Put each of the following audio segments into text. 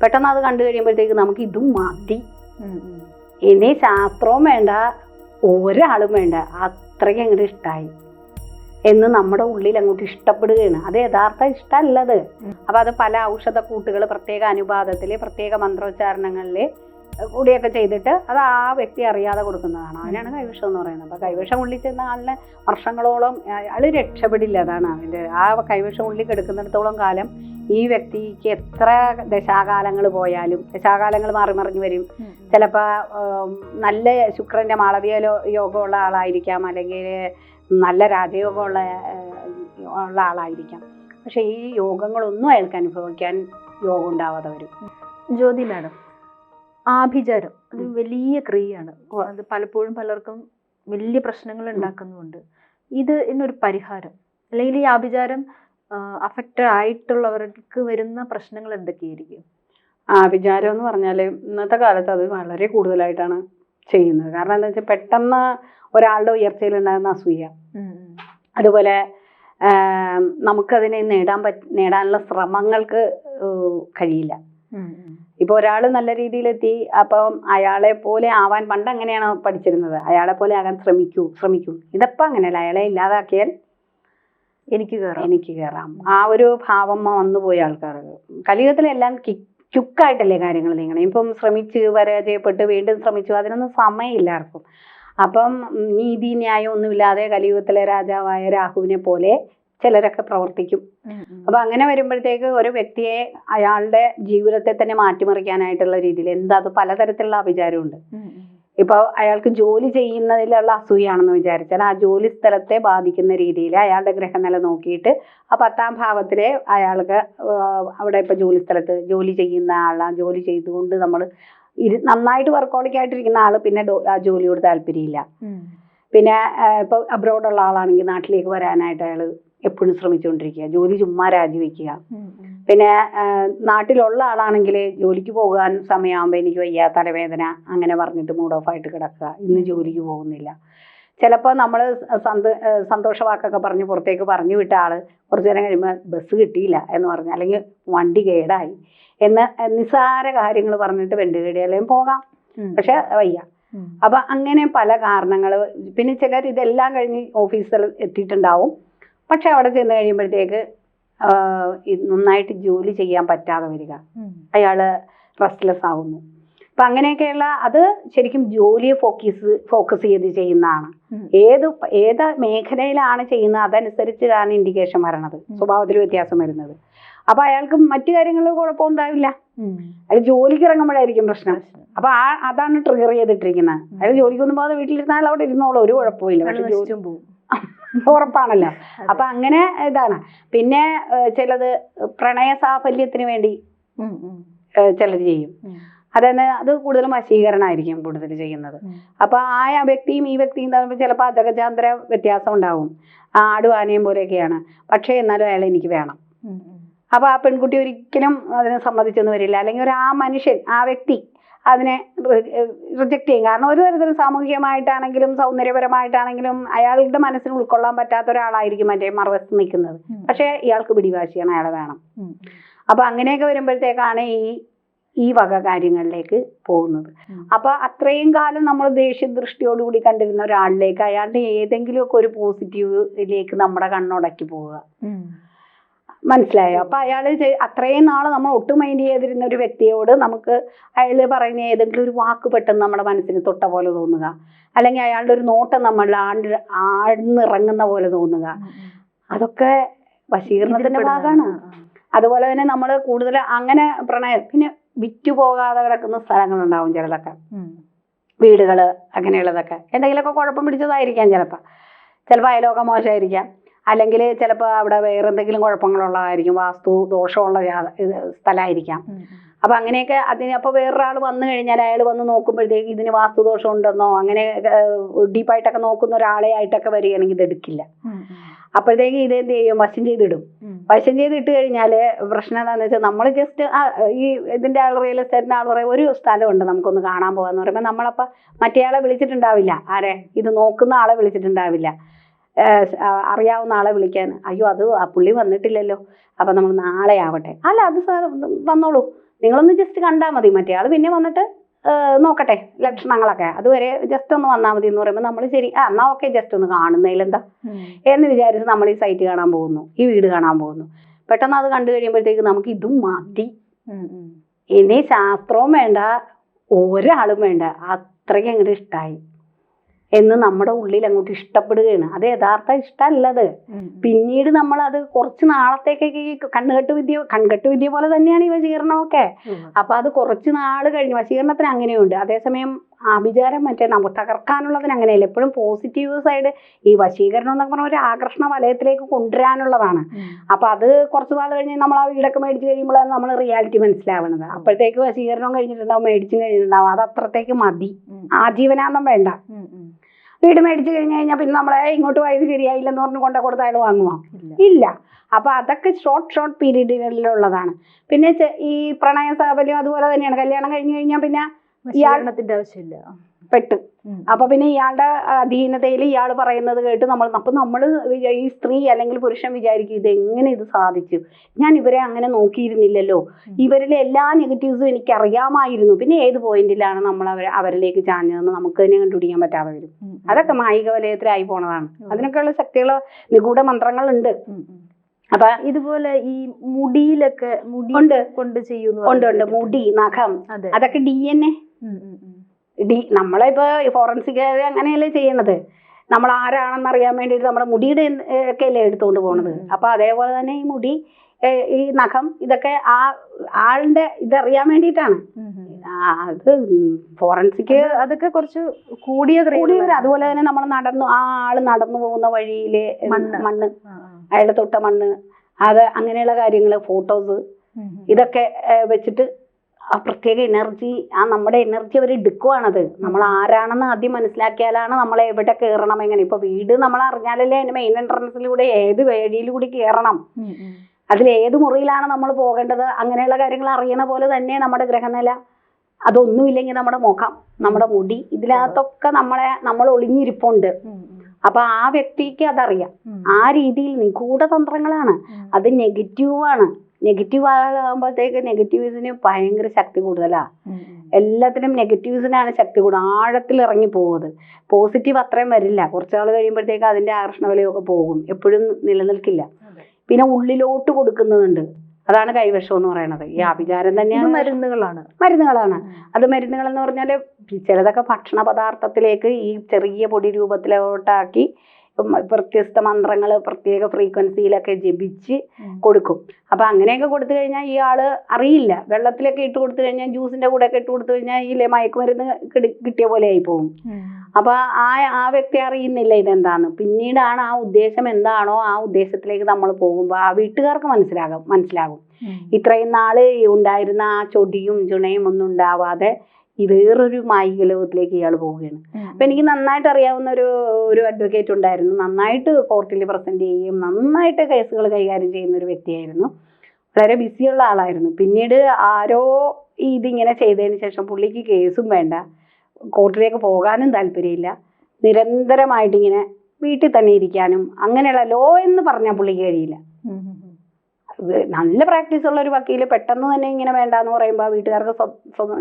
പെട്ടെന്ന് അത് കണ്ടു കഴിയുമ്പോഴത്തേക്ക് നമുക്ക് ഇതും മതി, ഇനി ശാസ്ത്രവും വേണ്ട ഒരാളും വേണ്ട, അത്രയ്ക്ക് അങ്ങോട്ട് ഇഷ്ടമായി എന്ന് നമ്മുടെ ഉള്ളിൽ അങ്ങോട്ട് ഇഷ്ടപ്പെടുകയാണ്. അത് യഥാർത്ഥ ഇഷ്ടമല്ലത്. അപ്പം അത് പല ഔഷധ കൂട്ടുകൾ പ്രത്യേക അനുപാതത്തിൽ പ്രത്യേക മന്ത്രോച്ചാരണങ്ങളിൽ കൂടിയൊക്കെ ചെയ്തിട്ട് അത് ആ വ്യക്തി അറിയാതെ കൊടുക്കുന്നതാണ്. അതിനാണ് കൈവിഷം എന്ന് പറയുന്നത്. അപ്പോൾ കൈവിഷം ഉള്ളിൽ ചെന്ന ആളിന് വർഷങ്ങളോളം അയാൾ രക്ഷപ്പെടില്ല. അതാണ് അതിൻ്റെ ആ കൈവിഷം ഉള്ളിൽ കിടക്കുന്നിടത്തോളം കാലം ഈ വ്യക്തിക്ക് എത്ര ദശാകാലങ്ങൾ പോയാലും, ദശാകാലങ്ങൾ മാറി വരും. ചിലപ്പോൾ നല്ല ശുക്രൻ്റെ മാളവീയ യോഗമുള്ള ആളായിരിക്കാം, അല്ലെങ്കിൽ നല്ല രാജയോഗമുള്ള ആളായിരിക്കാം. പക്ഷെ ഈ യോഗങ്ങളൊന്നും അയാൾക്ക് അനുഭവിക്കാൻ യോഗം ഉണ്ടാവാതെ വരും. ജ്യോതി മാഡം, ആഭിചാരം അത് വലിയ ക്രിയയാണ്. അത് പലപ്പോഴും പലർക്കും വലിയ പ്രശ്നങ്ങൾ ഉണ്ടാക്കുന്നുണ്ട്. ഇതിനൊരു പരിഹാരം, അല്ലെങ്കിൽ ഈ ആഭിചാരം അഫക്റ്റഡ് ആയിട്ടുള്ളവർക്ക് വരുന്ന പ്രശ്നങ്ങൾ എന്തൊക്കെയായിരിക്കും? ആഭിചാരം എന്ന് പറഞ്ഞാൽ ഇന്നത്തെ കാലത്ത് അത് വളരെ കൂടുതലായിട്ടാണ് ചെയ്യുന്നത്. കാരണം എന്താ വെച്ചാൽ പെട്ടെന്ന് ഒരാളുടെ ഉയർച്ചയിലുണ്ടാകുന്ന അസൂയ, അതുപോലെ നമുക്കതിനെ നേടാനുള്ള ശ്രമങ്ങൾക്ക് കഴിയില്ല. ഇപ്പോൾ ഒരാൾ നല്ല രീതിയിലെത്തി, അപ്പം അയാളെ പോലെ ആവാൻ പണ്ട് അങ്ങനെയാണ് പഠിച്ചിരുന്നത്, അയാളെ പോലെ ആകാൻ ശ്രമിക്കൂ. ഇതപ്പം അങ്ങനെയല്ല, അയാളെ ഇല്ലാതാക്കിയാൽ എനിക്ക് കയറാം ആ ഒരു ഭാവം വന്നുപോയ ആൾക്കാർ. കലിയുഗത്തിലെല്ലാം ക്യുക്കായിട്ടല്ലേ കാര്യങ്ങൾ നീങ്ങണം. ഇപ്പം ശ്രമിച്ച് പരാജയപ്പെട്ട് വീണ്ടും ശ്രമിച്ചു, അതിനൊന്നും സമയമില്ല ആർക്കും. അപ്പം നീതി ന്യായം ഒന്നുമില്ലാതെ കലിയുഗത്തിലെ രാജാവായ രാഹുവിനെ പോലെ ചിലരൊക്കെ പ്രവർത്തിക്കും. അപ്പൊ അങ്ങനെ വരുമ്പോഴത്തേക്ക് ഒരു വ്യക്തിയെ അയാളുടെ ജീവിതത്തെ തന്നെ മാറ്റിമറിക്കാനായിട്ടുള്ള രീതിയിൽ അത് പലതരത്തിലുള്ള അഭിചാരമുണ്ട്. ഇപ്പോൾ അയാൾക്ക് ജോലി ചെയ്യുന്നതിലുള്ള അസൂയാണെന്ന് വിചാരിച്ചാൽ ആ ജോലി സ്ഥലത്തെ ബാധിക്കുന്ന രീതിയിൽ അയാളുടെ ഗ്രഹനില നോക്കിയിട്ട് ആ 10ാം ഭാവത്തിലെ അയാൾക്ക് അവിടെ ഇപ്പോൾ ജോലി സ്ഥലത്ത് ജോലി ചെയ്യുന്ന ആളാണ്, ജോലി ചെയ്തുകൊണ്ട് നമ്മൾ നന്നായിട്ട് വർക്കോളിക് ആയിട്ടിരിക്കുന്ന ആൾ പിന്നെ ആ ജോലിയോട് താല്പര്യമില്ല. പിന്നെ ഇപ്പോൾ അബ്രോഡുള്ള ആളാണെങ്കിൽ നാട്ടിലേക്ക് വരാനായിട്ട് അയാൾ എപ്പോഴും ശ്രമിച്ചുകൊണ്ടിരിക്കുക, ജോലി ചുമ്മാ രാജിവെക്കുക. പിന്നെ നാട്ടിലുള്ള ആളാണെങ്കിൽ ജോലിക്ക് പോകാൻ സമയമാകുമ്പോൾ എനിക്ക് വയ്യ, തലവേദന, അങ്ങനെ പറഞ്ഞിട്ട് മൂഡ് ഓഫ് ആയിട്ട് കിടക്കുക, ഇന്ന് ജോലിക്ക് പോകുന്നില്ല. ചിലപ്പോൾ നമ്മൾ സന്തോഷവാക്കൊക്കെ പറഞ്ഞ് പുറത്തേക്ക് പറഞ്ഞു വിട്ട ആൾ കുറച്ചു നേരം കഴിയുമ്പോൾ ബസ് കിട്ടിയില്ല എന്ന് പറഞ്ഞ്, അല്ലെങ്കിൽ വണ്ടി കേടായി എന്ന് നിസ്സാര കാര്യങ്ങൾ പറഞ്ഞിട്ട് വെണ്ടുകേടിയാലും പോകാം, പക്ഷെ വയ്യ. അപ്പം അങ്ങനെ പല കാരണങ്ങൾ. പിന്നെ ചിലർ ഇതെല്ലാം കഴിഞ്ഞ് ഓഫീസിൽ എത്തിയിട്ടുണ്ടാവും, പക്ഷെ അവിടെ ചെന്ന് കഴിയുമ്പോഴത്തേക്ക് നന്നായിട്ട് ജോലി ചെയ്യാൻ പറ്റാതെ വരിക, അയാൾ റെസ്റ്റ്ലെസ് ആവുന്നു. അപ്പം അങ്ങനെയൊക്കെയുള്ള അത് ശരിക്കും ജോലിയെ ഫോക്കസ് ചെയ്ത് ചെയ്യുന്നതാണ്. ഏത് മേഖലയിലാണ് ചെയ്യുന്നത് അതനുസരിച്ചാണ് ഇൻഡിക്കേഷൻ വരണത്, സ്വഭാവത്തിൽ വ്യത്യാസം വരുന്നത്. അപ്പം അയാൾക്ക് മറ്റു കാര്യങ്ങളിൽ കുഴപ്പമുണ്ടാവില്ല, അയാൾ ജോലിക്ക് ഇറങ്ങുമ്പോഴായിരിക്കും പ്രശ്നം. അപ്പം അതാണ് ട്രിഗർ ചെയ്തിട്ടിരിക്കുന്നത്. അയാൾ ജോലിക്കൊന്നും പോകാതെ വീട്ടിലിരുന്നാൽ അവിടെ ഇരുന്നോളൂ, ഒരു കുഴപ്പമില്ല, പക്ഷെ ജോലിയും പോകും ഉറപ്പാണല്ലോ. അപ്പൊ അങ്ങനെ ഇതാണ്. പിന്നെ ചിലത് പ്രണയ സാഫല്യത്തിന് വേണ്ടി ചിലത് ചെയ്യും. അത് കൂടുതലും വശീകരണമായിരിക്കും കൂടുതൽ ചെയ്യുന്നത്. അപ്പൊ ആ വ്യക്തിയും ഈ വ്യക്തിയും തമ്മിൽ ചിലപ്പോൾ അജഗജാന്തര വ്യത്യാസം ഉണ്ടാവും, ആടും ആനയും പോലെയൊക്കെയാണ്. പക്ഷേ എന്നാലും അയാൾ എനിക്ക് വേണം. അപ്പൊ ആ പെൺകുട്ടി ഒരിക്കലും അതിനെ സമ്മതിച്ചൊന്നും വരില്ല, അല്ലെങ്കിൽ ആ മനുഷ്യൻ ആ വ്യക്തി അതിനെ റിജക്റ്റ് ചെയ്യും. കാരണം ഒരു തരത്തിലും സാമൂഹികമായിട്ടാണെങ്കിലും സൗന്ദര്യപരമായിട്ടാണെങ്കിലും അയാളുടെ മനസ്സിന് ഉൾക്കൊള്ളാൻ പറ്റാത്ത ഒരാളായിരിക്കും മറ്റേ മറുവശത്ത് നിൽക്കുന്നത്. പക്ഷെ ഇയാൾക്ക് പിടിവാശിയാണ്, അയാളെ വേണം. അപ്പൊ അങ്ങനെയൊക്കെ വരുമ്പോഴത്തേക്കാണ് ഈ വക കാര്യങ്ങളിലേക്ക് പോകുന്നത്. അപ്പൊ അത്രയും കാലം നമ്മൾ ദേഷ്യദൃഷ്ടിയോടുകൂടി കണ്ടിരുന്ന ഒരാളിലേക്ക് അയാളുടെ ഏതെങ്കിലുമൊക്കെ ഒരു പോസിറ്റീവിലേക്ക് നമ്മുടെ കണ്ണുടക്കി പോവുക, മനസ്സിലായോ? അപ്പൊ അയാൾ അത്രയും നാൾ നമ്മൾ ഒട്ടും മൈൻഡ് ചെയ്തിരുന്ന ഒരു വ്യക്തിയോട് നമുക്ക് അയാൾ പറയുന്ന ഏതെങ്കിലും ഒരു വാക്ക് പെട്ടെന്ന് നമ്മുടെ മനസ്സിന് തൊട്ട പോലെ തോന്നുക, അല്ലെങ്കിൽ അയാളുടെ ഒരു നോട്ടം നമ്മളുടെ ആഴ്ന്നിറങ്ങുന്ന പോലെ തോന്നുക, അതൊക്കെ വശീകരണത്തിന്റെ ഭാഗമാണ്. അതുപോലെ തന്നെ നമ്മൾ കൂടുതൽ അങ്ങനെ പിന്നെ വിറ്റുപോകാതെ കിടക്കുന്ന സ്ഥലങ്ങളുണ്ടാവും ചിലതൊക്കെ, വീടുകള് അങ്ങനെയുള്ളതൊക്കെ എന്തെങ്കിലുമൊക്കെ കുഴപ്പം പിടിച്ചതായിരിക്കാം. ചിലപ്പോൾ അയലോകം മോശമായിരിക്കാം, അല്ലെങ്കിൽ ചിലപ്പോൾ അവിടെ വേറെ എന്തെങ്കിലും കുഴപ്പങ്ങളുള്ളതായിരിക്കും, വാസ്തു ദോഷമുള്ള സ്ഥലമായിരിക്കാം. അപ്പം അങ്ങനെയൊക്കെ അപ്പോൾ വേറൊരാൾ വന്നു കഴിഞ്ഞാൽ അയാൾ വന്ന് നോക്കുമ്പോഴത്തേക്ക് ഇതിന് വാസ്തുദോഷം ഉണ്ടെന്നോ അങ്ങനെ ഡീപ്പായിട്ടൊക്കെ നോക്കുന്ന ഒരാളെ ആയിട്ടൊക്കെ വരികയാണെങ്കിൽ ഇതെടുക്കില്ല. അപ്പോഴത്തേക്ക് ഇതെന്ത് ചെയ്യും, വശം ചെയ്തിടും. വശം ചെയ്തിട്ട് കഴിഞ്ഞാൽ പ്രശ്നം എന്താണെന്ന് വെച്ചാൽ നമ്മൾ ജസ്റ്റ് ഈ ഇതിൻ്റെ ആൾ റിയൽ എസ്റ്റേറ്റിൻ്റെ ആൾ പറയും ഒരു സ്ഥലമുണ്ട് നമുക്കൊന്ന് കാണാൻ പോകാമെന്ന് പറയുമ്പോൾ നമ്മളപ്പോൾ മറ്റേയാളെ വിളിച്ചിട്ടുണ്ടാവില്ല, ആരെ ഇത് നോക്കുന്ന ആളെ വിളിച്ചിട്ടുണ്ടാവില്ല, അറിയാവുന്ന ആളെ വിളിക്കാൻ. അയ്യോ അത് ആ പുള്ളി വന്നിട്ടില്ലല്ലോ, അപ്പം നമ്മൾ നാളെ ആവട്ടെ, അല്ല അത് സാർ വന്നോളൂ, നിങ്ങളൊന്ന് ജസ്റ്റ് കണ്ടാൽ മതി, മറ്റേ ആൾ പിന്നെ വന്നിട്ട് നോക്കട്ടെ ലക്ഷണങ്ങളൊക്കെ, അതുവരെ ജസ്റ്റ് ഒന്ന് വന്നാൽ മതി എന്ന് പറയുമ്പോൾ നമ്മൾ ശരി എന്നാ ഓക്കെ ജസ്റ്റ് ഒന്ന് കാണുന്നതിലെന്താ എന്ന് വിചാരിച്ച് നമ്മൾ ഈ സൈറ്റ് കാണാൻ പോകുന്നു, ഈ വീട് കാണാൻ പോകുന്നു. പെട്ടെന്ന് അത് കണ്ടു കഴിയുമ്പോഴത്തേക്ക് നമുക്ക് ഇതും മതി, ഇനി ശാസ്ത്രവും വേണ്ട ഒരാളും വേണ്ട, അത്രയ്ക്ക് അങ്ങോട്ട് ഇഷ്ടമായി എന്ന് നമ്മുടെ ഉള്ളിൽ അങ്ങോട്ട് ഇഷ്ടപ്പെടുകയാണ്. അത് യഥാർത്ഥ ഇഷ്ടമല്ലത്. പിന്നീട് നമ്മൾ അത് കുറച്ച് നാളത്തേക്കൊക്കെ ഈ കൺകെട്ട് വിദ്യ പോലെ തന്നെയാണ് ഈ വശീകരണമൊക്കെ. അപ്പൊ അത് കുറച്ച് നാൾ കഴിഞ്ഞ് വശീകരണത്തിന് അങ്ങനെയുണ്ട്. അതേസമയം ആഭിചാരം മറ്റേ നമുക്ക് തകർക്കാനുള്ളതിന് അങ്ങനെയല്ല. എപ്പോഴും പോസിറ്റീവ് സൈഡ്. ഈ വശീകരണം എന്നൊക്കെ പറഞ്ഞാൽ ഒരു ആകർഷണ വലയത്തിലേക്ക് കൊണ്ടുവരാനുള്ളതാണ്. അപ്പൊ അത് കുറച്ച് നാൾ കഴിഞ്ഞ് നമ്മൾ ആ വീടൊക്കെ മേടിച്ച് കഴിയുമ്പോഴാണ് നമ്മൾ റിയാലിറ്റി മനസ്സിലാവുന്നത്. അപ്പോഴത്തേക്ക് വശീകരണം കഴിഞ്ഞിട്ടുണ്ടാവും, മേടിച്ചും കഴിഞ്ഞിട്ടുണ്ടാവും. അത് അത്രത്തേക്ക് മതി, ആജീവനാന്തം വേണ്ട. വീട് മേടിച്ചു കഴിഞ്ഞാൽ പിന്നെ നമ്മളെ ഇങ്ങോട്ട് പോയത് ശരിയായില്ലെന്ന് പറഞ്ഞ് കൊണ്ട കൊടുത്ത അയാൾ വാങ്ങുമോ? ഇല്ല. അപ്പൊ അതൊക്കെ ഷോർട്ട് പീരീഡുകളിലുള്ളതാണ്. പിന്നെ ഈ പ്രണയ സാഫല്യം അതുപോലെ തന്നെയാണ്. കല്യാണം കഴിഞ്ഞു കഴിഞ്ഞാൽ പിന്നെ വശീകരണത്തിന്റെ ആവശ്യമില്ല, പെട്ട്. അപ്പൊ പിന്നെ ഇയാളുടെ അധീനതയിൽ ഇയാൾ പറയുന്നത് കേട്ട് നമ്മൾ ഈ സ്ത്രീ അല്ലെങ്കിൽ പുരുഷൻ വിചാരിക്കും ഇത് എങ്ങനെ ഇത് സാധിച്ചു, ഞാൻ ഇവരെ അങ്ങനെ നോക്കിയിരുന്നില്ലല്ലോ, ഇവരിലെ എല്ലാ നെഗറ്റീവ്സും എനിക്ക് അറിയാമായിരുന്നു, പിന്നെ ഏത് പോയിന്റിലാണ് നമ്മൾ അവരിലേക്ക് ചാഞ്ഞതെന്ന് നമുക്ക് തന്നെ കണ്ടുപിടിക്കാൻ പറ്റാതെ വരും. അതൊക്കെ മായിക വലയത്തിലായി പോണതാണ്. അതിനൊക്കെയുള്ള ശക്തികളോ നിഗൂഢ മന്ത്രങ്ങളുണ്ട്. അപ്പൊ ഇതുപോലെ ഈ മുടിയിലൊക്കെ മുടി കൊണ്ട് ചെയ്യുന്നു, മുടി, നഖം, അതൊക്കെ DNA നമ്മളെ ഇപ്പൊ ഫോറൻസിക് അങ്ങനെയല്ലേ ചെയ്യണത്. നമ്മൾ ആരാണെന്ന് അറിയാൻ വേണ്ടിയിട്ട് നമ്മുടെ മുടിയുടെ ഒക്കെ അല്ലേ എടുത്തുകൊണ്ട് പോണത്. അപ്പൊ അതേപോലെ തന്നെ ഈ മുടി, ഈ നഖം, ഇതൊക്കെ ആ ആളിന്റെ ഇതറിയാൻ വേണ്ടിയിട്ടാണ്. അത് ഫോറൻസിക് അതൊക്കെ കുറച്ച് കൂടിയ. അതുപോലെ തന്നെ നമ്മൾ ആ ആള് നടന്നു പോകുന്ന വഴിയിലെ മണ്ണ്, അയാളുടെ തൊട്ട മണ്ണ്, അത് അങ്ങനെയുള്ള കാര്യങ്ങള്, ഫോട്ടോസ്, ഇതൊക്കെ വെച്ചിട്ട് ആ പ്രത്യേക എനർജി, നമ്മുടെ എനർജി അവർ എടുക്കുവാണത്. നമ്മൾ ആരാണെന്ന് ആദ്യം മനസ്സിലാക്കിയാലാണ് നമ്മൾ എവിടെ കയറണം, എങ്ങനെ. ഇപ്പൊ വീട് നമ്മൾ അറിഞ്ഞാലല്ലേ അതിന്റെ മെയിൻ എൻട്രൻസിലൂടെ ഏത് വഴിയിലൂടെ കയറണം, അതിൽ ഏത് മുറിയിലാണ് നമ്മൾ പോകേണ്ടത്, അങ്ങനെയുള്ള കാര്യങ്ങൾ അറിയണ പോലെ തന്നെ നമ്മുടെ ഗ്രഹനില. അതൊന്നുമില്ലെങ്കിൽ നമ്മുടെ മുഖം, നമ്മുടെ മുടി, ഇതിനകത്തൊക്കെ നമ്മൾ ഒളിഞ്ഞിരിപ്പുണ്ട്. അപ്പൊ ആ വ്യക്തിക്ക് അതറിയാം. ആ രീതിയിൽ നിഗൂഢ തന്ത്രങ്ങളാണ്. അത് നെഗറ്റീവാണ്. നെഗറ്റീവ് ആകുമ്പോഴത്തേക്ക് നെഗറ്റീവ്സിന് ഭയങ്കര ശക്തി കൂടുതലാ. എല്ലാത്തിനും നെഗറ്റീവ്സിനാണ് ശക്തി കൂടുതൽ, ആഴത്തിൽ ഇറങ്ങി പോകുന്നത്. പോസിറ്റീവ് അത്രയും വരില്ല. കുറച്ചാൾ കഴിയുമ്പോഴത്തേക്ക് അതിന്റെ ആകർഷണ വിലയൊക്കെ പോകും, എപ്പോഴും നിലനിൽക്കില്ല. പിന്നെ ഉള്ളിലോട്ട് കൊടുക്കുന്നതുണ്ട്, അതാണ് കൈവശം എന്ന് പറയുന്നത്. ഈ ആഭിചാരം തന്നെയാണ്. മരുന്നുകളാണ്. അത് മരുന്നുകൾ എന്ന് പറഞ്ഞാല് ചിലതൊക്കെ ഭക്ഷണ പദാർത്ഥത്തിലേക്ക് ഈ ചെറിയ പൊടി രൂപത്തിലോട്ടാക്കി വ്യത്യസ്ത മന്ത്രങ്ങൾ പ്രത്യേക ഫ്രീക്വൻസിയിലൊക്കെ ജപിച്ച് കൊടുക്കും. അപ്പൊ അങ്ങനെയൊക്കെ കൊടുത്തു കഴിഞ്ഞാൽ ഈ ആള് അറിയില്ല. വെള്ളത്തിലൊക്കെ ഇട്ട് കൊടുത്തു കഴിഞ്ഞാൽ, ജ്യൂസിന്റെ കൂടെ ഒക്കെ ഇട്ട് കൊടുത്തു കഴിഞ്ഞാൽ ഈ മയക്കുമരുന്ന് കിട്ടിയ പോലെ ആയി പോകും. അപ്പൊ ആ വ്യക്തി അറിയുന്നില്ല ഇതെന്താന്ന്. പിന്നീടാണ് ആ ഉദ്ദേശം എന്താണോ ആ ഉദ്ദേശത്തിലേക്ക് നമ്മൾ പോകുമ്പോൾ ആ വീട്ടുകാർക്ക് മനസ്സിലാകും ഇത്രയും നാള് ഉണ്ടായിരുന്ന ആ ചൊടിയും ചുണയും ഒന്നും ഉണ്ടാവാതെ ഈ വേറൊരു മായിക ലോകത്തിലേക്ക് ഇയാൾ പോവുകയാണ്. അപ്പൊ എനിക്ക് നന്നായിട്ട് അറിയാവുന്ന ഒരു അഡ്വക്കേറ്റ് ഉണ്ടായിരുന്നു. നന്നായിട്ട് കോർട്ടിൽ പ്രസന്റ് ചെയ്യുകയും നന്നായിട്ട് കേസുകൾ കൈകാര്യം ചെയ്യുന്ന ഒരു വ്യക്തിയായിരുന്നു. വളരെ ബിസിയുള്ള ആളായിരുന്നു. പിന്നീട് ആരോ ഇതിങ്ങനെ ചെയ്തതിന് ശേഷം പുള്ളിക്ക് കേസും വേണ്ട, കോർട്ടിലേക്ക് പോകാനും താല്പര്യമില്ല, നിരന്തരമായിട്ട് ഇങ്ങനെ വീട്ടിൽ തന്നെ ഇരിക്കാനും, അങ്ങനെയുള്ള ലോ എന്ന് പറഞ്ഞാൽ പുള്ളിക്ക് കഴിയില്ല. നല്ല പ്രാക്ടീസ് ഉള്ള ഒരു വക്കീല് പെട്ടെന്ന് തന്നെ ഇങ്ങനെ വേണ്ടാന്ന് പറയുമ്പോൾ വീട്ടുകാർക്ക്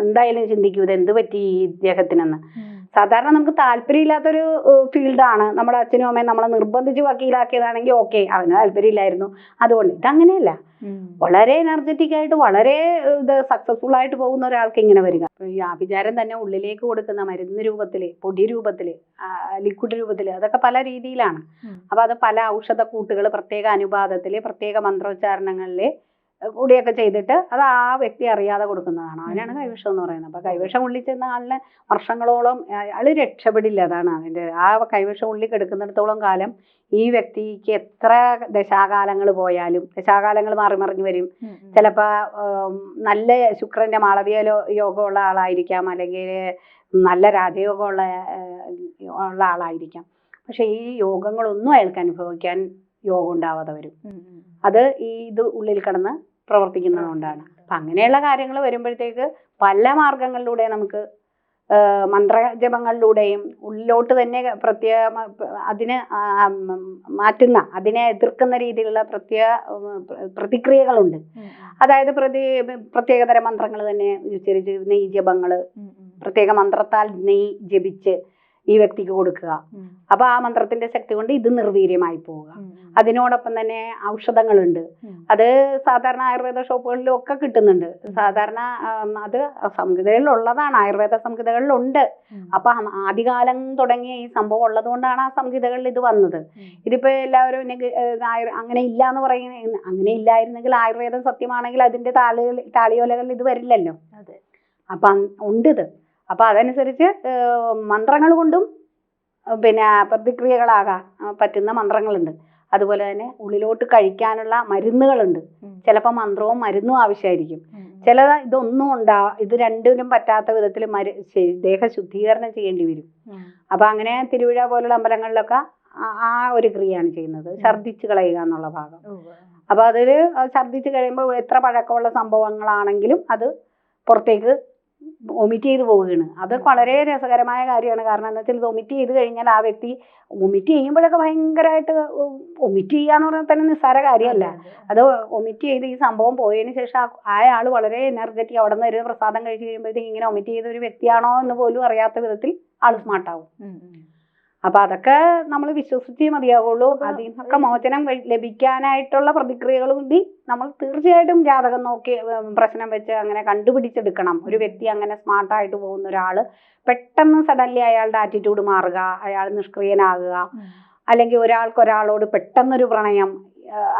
എന്തായാലും ചിന്തിക്കും ഇത് എന്ത് പറ്റി ഈ ഇദ്ദേഹത്തിനെന്ന്. സാധാരണ നമുക്ക് താല്പര്യമില്ലാത്തൊരു ഫീൽഡാണ്. നമ്മുടെ അച്ഛനും അമ്മയും നമ്മളെ നിർബന്ധിച്ച് വക്കീലാക്കിയതാണെങ്കിൽ ഓക്കെ, അവന് താല്പര്യമില്ലായിരുന്നു. അതുകൊണ്ട് ഇതങ്ങനെയല്ല. വളരെ എനർജറ്റിക് ആയിട്ട് വളരെ സക്സസ്ഫുൾ ആയിട്ട് പോകുന്ന ഒരാൾക്ക് ഇങ്ങനെ വരിക. ഈ ആഭിചാരം തന്നെ ഉള്ളിലേക്ക് കൊടുക്കുന്ന മരുന്ന് രൂപത്തില്, പൊടി രൂപത്തില്, ലിക്വിഡ് രൂപത്തില്, അതൊക്കെ പല രീതിയിലാണ്. അപ്പൊ അത് പല ഔഷധ കൂട്ടുകൾ പ്രത്യേക അനുപാതത്തില് പ്രത്യേക മന്ത്രോച്ചാരണങ്ങളില് കൂടിയൊക്കെ ചെയ്തിട്ട് അത് ആ വ്യക്തി അറിയാതെ കൊടുക്കുന്നതാണ്. അതിനാണ് കൈവശം എന്ന് പറയുന്നത്. അപ്പൊ കൈവശം ഉള്ളിൽ ചെന്ന ആളിന് വർഷങ്ങളോളം അയാൾ രക്ഷപ്പെടില്ല. അതാണ് അതിന്റെ ആ കൈവശം ഉള്ളിൽ കിടക്കുന്നിടത്തോളം കാലം ഈ വ്യക്തിക്ക് എത്ര ദശാകാലങ്ങൾ പോയാലും, ദശാകാലങ്ങൾ മാറി മറിഞ്ഞു വരും. ചിലപ്പോ നല്ല ശുക്രന്റെ മാളവീയ യോഗമുള്ള ആളായിരിക്കാം, അല്ലെങ്കിൽ നല്ല രാജയോഗമുള്ള ആളായിരിക്കാം. പക്ഷെ ഈ യോഗങ്ങളൊന്നും അയാൾക്ക് അനുഭവിക്കാൻ യോഗം ഉണ്ടാവാതെ വരും. അത് ഇത് ഉള്ളിൽ കിടന്ന് പ്രവർത്തിക്കുന്നത് കൊണ്ടാണ്. അപ്പൊ അങ്ങനെയുള്ള കാര്യങ്ങൾ വരുമ്പോഴത്തേക്ക് പല മാർഗങ്ങളിലൂടെ നമുക്ക് മന്ത്രജപങ്ങളിലൂടെയും ഉള്ളിലോട്ട് തന്നെ അതിനെ മാറ്റുന്ന, അതിനെ എതിർക്കുന്ന രീതിയിലുള്ള പ്രതിക്രിയകളുണ്ട്. അതായത് പ്രത്യേകതരം മന്ത്രങ്ങൾ തന്നെ ഉച്ചരിച്ച് നെയ് ജപങ്ങള്, പ്രത്യേക മന്ത്രത്താൽ നെയ് ജപിച്ച് ഈ വ്യക്തിക്ക് കൊടുക്കുക. അപ്പൊ ആ മന്ത്രത്തിന്റെ ശക്തി കൊണ്ട് ഇത് നിർവീര്യമായി പോവുക. അതിനോടൊപ്പം തന്നെ ഔഷധങ്ങളുണ്ട്. അത് സാധാരണ ആയുർവേദ ഷോപ്പുകളിലും ഒക്കെ കിട്ടുന്നുണ്ട്. സാധാരണ അത് സംഹിതകളിലുള്ളതാണ്, ആയുർവേദ സംഹിതകളിലുണ്ട്. അപ്പൊ ആദ്യകാലം തുടങ്ങിയ ഈ സംഭവം ഉള്ളത് കൊണ്ടാണ് ആ സംഹിതകളിൽ ഇത് വന്നത്. ഇതിപ്പോ എല്ലാവരും അങ്ങനെ ഇല്ല എന്ന് പറയുന്നത്, അങ്ങനെ ഇല്ലായിരുന്നെങ്കിൽ ആയുർവേദം സത്യമാണെങ്കിൽ അതിന്റെ താളിയോലകളിൽ ഇത് വരില്ലല്ലോ. അപ്പൊ ഉണ്ട് ഇത്. അപ്പൊ അതനുസരിച്ച് മന്ത്രങ്ങൾ കൊണ്ടും പിന്നെ പ്രതിക്രിയകളാകാൻ പറ്റുന്ന മന്ത്രങ്ങളുണ്ട്. അതുപോലെ തന്നെ ഉള്ളിലോട്ട് കഴിക്കാനുള്ള മരുന്നുകളുണ്ട്. ചിലപ്പോൾ മന്ത്രവും മരുന്നും ആവശ്യമായിരിക്കും. ചില ഇതൊന്നും ഇത് രണ്ടിനും പറ്റാത്ത വിധത്തിൽ ദേഹശുദ്ധീകരണം ചെയ്യേണ്ടി വരും. അപ്പൊ അങ്ങനെ തിരുവിഴ പോലുള്ള അമ്പലങ്ങളിലൊക്കെ ആ ഒരു ക്രിയയാണ് ചെയ്യുന്നത്, ഛർദ്ദിച്ച് കളയുക എന്നുള്ള ഭാഗം. അപ്പൊ അതില് ഛർദ്ദിച്ച് കഴിയുമ്പോൾ എത്ര പഴക്കമുള്ള സംഭവങ്ങളാണെങ്കിലും അത് പുറത്തേക്ക് വൊമിറ്റ് ചെയ്ത് പോവുകയാണ്. അത് വളരെ രസകരമായ കാര്യമാണ്. കാരണം എന്താ വെച്ചാൽ ഇത് വൊമിറ്റ് ചെയ്ത് കഴിഞ്ഞാൽ ആ വ്യക്തി വൊമിറ്റ് ചെയ്യുമ്പോഴൊക്കെ ഭയങ്കരമായിട്ട് വൊമിറ്റ് ചെയ്യാന്ന് പറഞ്ഞാൽ തന്നെ നിസ്സാര കാര്യമല്ല. അത് വൊമിറ്റ് ചെയ്ത് ഈ സംഭവം പോയതിന് ശേഷം ആൾ വളരെ എനർജറ്റിക്, അവിടെ നിന്ന് ഒരു പ്രസാദം കഴിച്ച് കഴിയുമ്പോഴത്തേക്ക് ഇങ്ങനെ വൊമിറ്റ് ചെയ്ത ഒരു വ്യക്തിയാണോ എന്ന് പോലും അറിയാത്ത വിധത്തിൽ ആൾ സ്മാർട്ടാവും. അപ്പൊ അതൊക്കെ നമ്മൾ വിശ്വസിച്ചേ മതിയാവുള്ളൂ. അതിൽ നിന്നൊക്കെ മോചനം ലഭിക്കാനായിട്ടുള്ള പ്രതിക്രിയകൾ കൂടി നമ്മൾ തീർച്ചയായിട്ടും ജാതകം നോക്കി പ്രശ്നം വെച്ച് അങ്ങനെ കണ്ടുപിടിച്ചെടുക്കണം. ഒരു വ്യക്തി അങ്ങനെ സ്മാർട്ടായിട്ട് പോകുന്ന ഒരാള് പെട്ടെന്ന് സഡൻലി അയാളുടെ ആറ്റിറ്റ്യൂഡ് മാറുക, അയാൾ നിഷ്ക്രിയനാകുക, അല്ലെങ്കിൽ ഒരാളോട് പെട്ടെന്നൊരു പ്രണയം,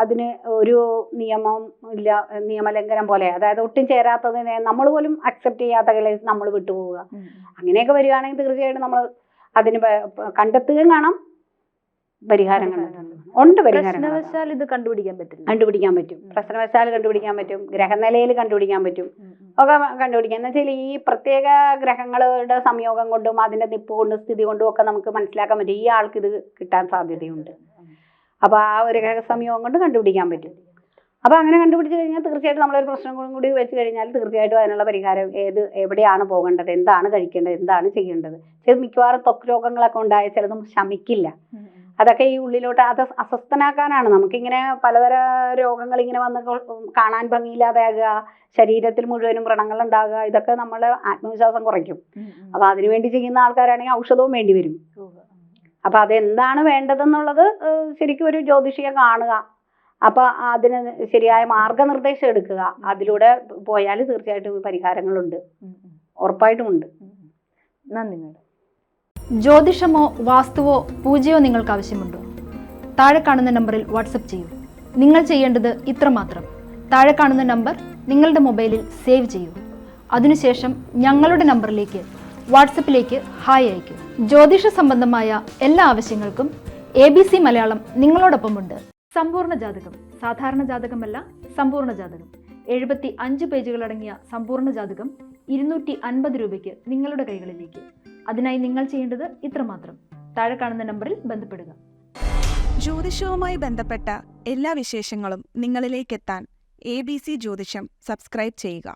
അതിന് ഒരു നിയമം ഇല്ല, നിയമലംഘനം പോലെ, അതായത് ഒട്ടും ചേരാത്തതിനെ നമ്മൾ പോലും അക്സെപ്റ്റ് ചെയ്യാത്ത കേസ് നമ്മൾ വിട്ടുപോവുക, അങ്ങനെയൊക്കെ വരികയാണെങ്കിൽ തീർച്ചയായിട്ടും നമ്മൾ അതിന് കണ്ടെത്തുകയും കാണാം, പരിഹാരങ്ങൾ ഉണ്ട്. പ്രശ്നവശാൽ ഇത് കണ്ടുപിടിക്കാൻ പറ്റും. പ്രശ്നവശാൽ കണ്ടുപിടിക്കാൻ പറ്റും, ഗ്രഹനിലയിൽ കണ്ടുപിടിക്കാൻ പറ്റും, ഒക്കെ കണ്ടുപിടിക്കാം. എന്ന് വെച്ചാൽ ഈ പ്രത്യേക ഗ്രഹങ്ങളുടെ സംയോഗം കൊണ്ടും അതിന്റെ നിപ്പ് കൊണ്ടും സ്ഥിതി കൊണ്ടും ഒക്കെ നമുക്ക് മനസ്സിലാക്കാൻ പറ്റും ഈ ആൾക്ക് ഇത് കിട്ടാൻ സാധ്യതയുണ്ട്. അപ്പൊ ആ ഒരു ഗ്രഹ സംയോഗം കൊണ്ട് കണ്ടുപിടിക്കാൻ പറ്റും. അപ്പൊ അങ്ങനെ കണ്ടുപിടിച്ച് കഴിഞ്ഞാൽ തീർച്ചയായിട്ടും നമ്മളൊരു പ്രശ്നം കൂടി വെച്ച് കഴിഞ്ഞാൽ തീർച്ചയായിട്ടും അതിനുള്ള പരിഹാരം എവിടെയാണ് പോകേണ്ടത്, എന്താണ് കഴിക്കേണ്ടത്, എന്താണ് ചെയ്യേണ്ടത്. മിക്കവാറും ത്വക്ക് രോഗങ്ങളൊക്കെ ഉണ്ടായ ചിലതും ശമിക്കില്ല. അതൊക്കെ ഈ ഉള്ളിലോട്ട് അത് അസ്വസ്ഥനാക്കാനാണ്. നമുക്കിങ്ങനെ പലതര രോഗങ്ങൾ ഇങ്ങനെ വന്ന് കാണാൻ ഭംഗിയില്ലാതാകുക, ശരീരത്തിൽ മുഴുവനും വ്രണങ്ങൾ ഉണ്ടാകുക, ഇതൊക്കെ നമ്മളെ ആത്മവിശ്വാസം കുറയ്ക്കും. അപ്പൊ അതിനുവേണ്ടി ചെയ്യുന്ന ആൾക്കാരാണെങ്കിൽ ഔഷധവും വേണ്ടി വരും. അപ്പൊ അതെന്താണ് വേണ്ടതെന്നുള്ളത് ശരിക്കും ഒരു ജ്യോതിഷിയെ കാണുക, അപ്പൊ അതിന് ശരിയായ മാർഗനിർദ്ദേശം എടുക്കുക. അതിലൂടെ പോയാൽ തീർച്ചയായിട്ടും പരിഹാരങ്ങളുണ്ട്, ഉറപ്പായിട്ടും ഉണ്ട്. നന്ദി മാഡം. ജ്യോതിഷമോ വാസ്തുവോ പൂജയോ നിങ്ങൾക്ക് ആവശ്യമുണ്ടോ? താഴെ കാണുന്ന നമ്പറിൽ വാട്സപ്പ് ചെയ്യൂ. നിങ്ങൾ ചെയ്യേണ്ടത് ഇത്രമാത്രം: താഴെ കാണുന്ന നമ്പർ നിങ്ങളുടെ മൊബൈലിൽ സേവ് ചെയ്യൂ. അതിനുശേഷം ഞങ്ങളുടെ നമ്പറിലേക്ക് വാട്സപ്പിലേക്ക് ഹായ് അയയ്ക്കൂ. ജ്യോതിഷ സംബന്ധമായ എല്ലാ ആവശ്യങ്ങൾക്കും ABC മലയാളം നിങ്ങളോടൊപ്പമുണ്ട്. സമ്പൂർണ്ണ ജാതകം, സാധാരണ ജാതകമല്ല, സമ്പൂർണ്ണ ജാതകം. 75 പേജുകളടങ്ങിയ സമ്പൂർണ്ണ ജാതകം 250 രൂപയ്ക്ക് നിങ്ങളുടെ കൈകളിലേക്ക്. അതിനായി നിങ്ങൾ ചെയ്യേണ്ടത് ഇത്രമാത്രം: താഴെ കാണുന്ന നമ്പറിൽ ബന്ധപ്പെടുക. ജ്യോതിഷവുമായി ബന്ധപ്പെട്ട എല്ലാ വിശേഷങ്ങളും നിങ്ങളിലേക്കെത്താൻ ABC ജ്യോതിഷം സബ്സ്ക്രൈബ് ചെയ്യുക.